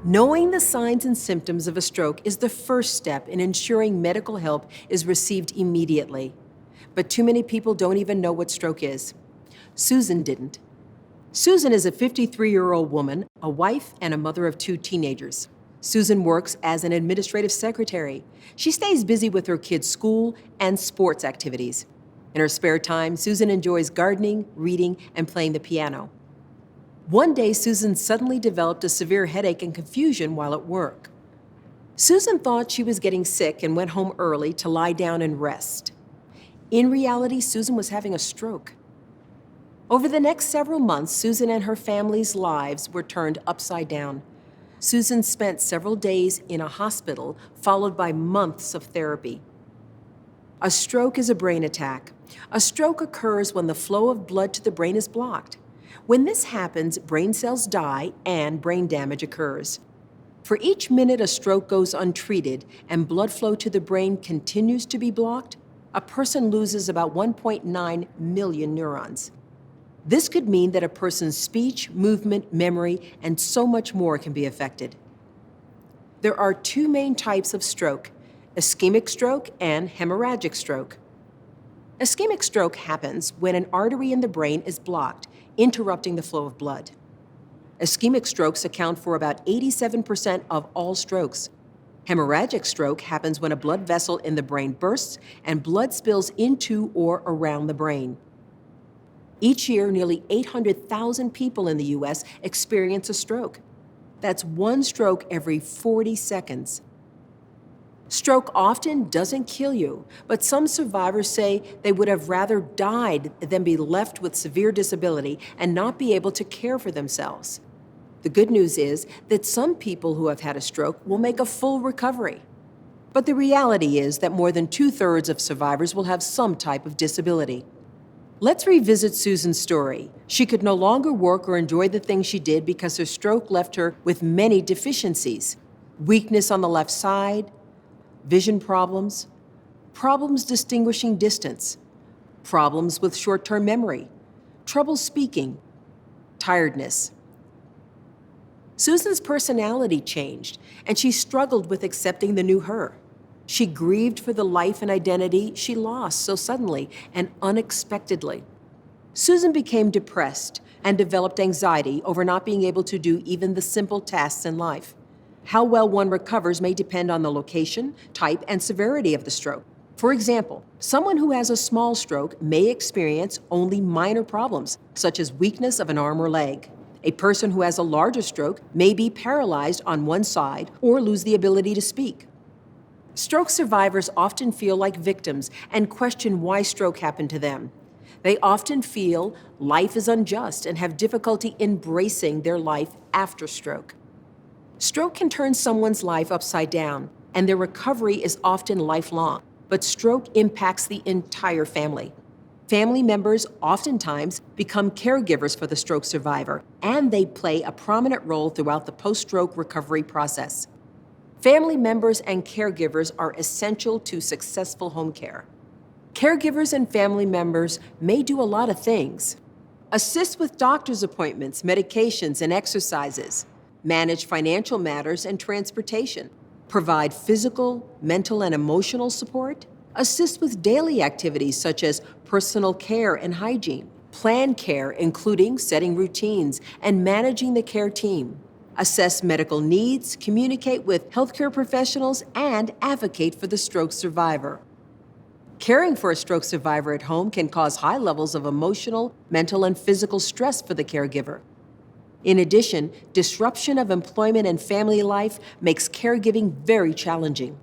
Knowing the signs and symptoms of a stroke is the first step in ensuring medical help is received immediately. But too many people don't even know what stroke is. Susan didn't. Susan is a 53-year-old woman, a wife, and a mother of 2 teenagers. Susan works as an administrative secretary. She stays busy with her kids' school and sports activities. In her spare time, Susan enjoys gardening, reading, and playing the piano. One day, Susan suddenly developed a severe headache and confusion while at work. Susan thought she was getting sick and went home early to lie down and rest. In reality, Susan was having a stroke. Over the next several months, Susan and her family's lives were turned upside down. Susan spent several days in a hospital, followed by months of therapy. A stroke is a brain attack. A stroke occurs when the flow of blood to the brain is blocked. When this happens, brain cells die and brain damage occurs. For each minute a stroke goes untreated and blood flow to the brain continues to be blocked, a person loses about 1.9 million neurons. This could mean that a person's speech, movement, memory, and so much more can be affected. There are 2 main types of stroke: ischemic stroke and hemorrhagic stroke. Ischemic stroke happens when an artery in the brain is blocked, interrupting the flow of blood. Ischemic strokes account for about 87% of all strokes. Hemorrhagic stroke happens when a blood vessel in the brain bursts and blood spills into or around the brain. Each year, nearly 800,000 people in the U.S. experience a stroke. That's 1 stroke every 40 seconds. Stroke often doesn't kill you, but some survivors say they would have rather died than be left with severe disability and not be able to care for themselves. The good news is that some people who have had a stroke will make a full recovery. But the reality is that more than 2/3 of survivors will have some type of disability. Let's revisit Susan's story. She could no longer work or enjoy the things she did because her stroke left her with many deficiencies: weakness on the left side, vision problems, problems distinguishing distance, problems with short-term memory, trouble speaking, tiredness. Susan's personality changed, and she struggled with accepting the new her. She grieved for the life and identity she lost so suddenly and unexpectedly. Susan became depressed and developed anxiety over not being able to do even the simple tasks in life. How well one recovers may depend on the location, type, and severity of the stroke. For example, someone who has a small stroke may experience only minor problems, such as weakness of an arm or leg. A person who has a larger stroke may be paralyzed on one side or lose the ability to speak. Stroke survivors often feel like victims and question why stroke happened to them. They often feel life is unjust and have difficulty embracing their life after stroke. Stroke can turn someone's life upside down, and their recovery is often lifelong, but stroke impacts the entire family. Family members oftentimes become caregivers for the stroke survivor, and they play a prominent role throughout the post-stroke recovery process. Family members and caregivers are essential to successful home care. Caregivers and family members may do a lot of things: assist with doctor's appointments, medications, and exercises, manage financial matters and transportation, provide physical, mental, and emotional support, assist with daily activities such as personal care and hygiene, plan care including setting routines and managing the care team, assess medical needs, communicate with healthcare professionals, and advocate for the stroke survivor. Caring for a stroke survivor at home can cause high levels of emotional, mental, and physical stress for the caregiver. In addition, disruption of employment and family life makes caregiving very challenging.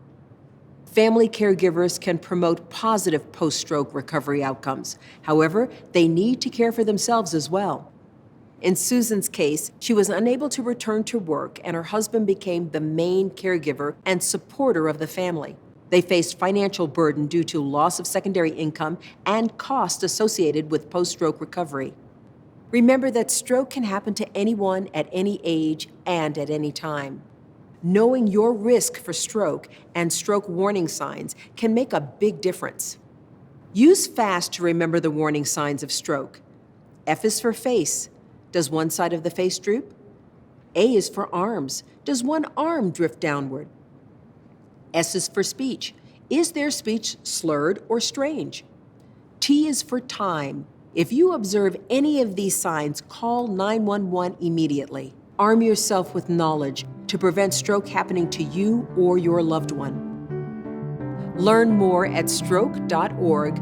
Family caregivers can promote positive post-stroke recovery outcomes. However, they need to care for themselves as well. In Susan's case, she was unable to return to work, and her husband became the main caregiver and supporter of the family. They faced financial burden due to loss of secondary income and costs associated with post-stroke recovery. Remember that stroke can happen to anyone at any age and at any time. Knowing your risk for stroke and stroke warning signs can make a big difference. Use FAST to remember the warning signs of stroke. F is for face. Does one side of the face droop? A is for arms. Does one arm drift downward? S is for speech. Is their speech slurred or strange? T is for time. If you observe any of these signs, call 911 immediately. Arm yourself with knowledge to prevent stroke happening to you or your loved one. Learn more at stroke.org.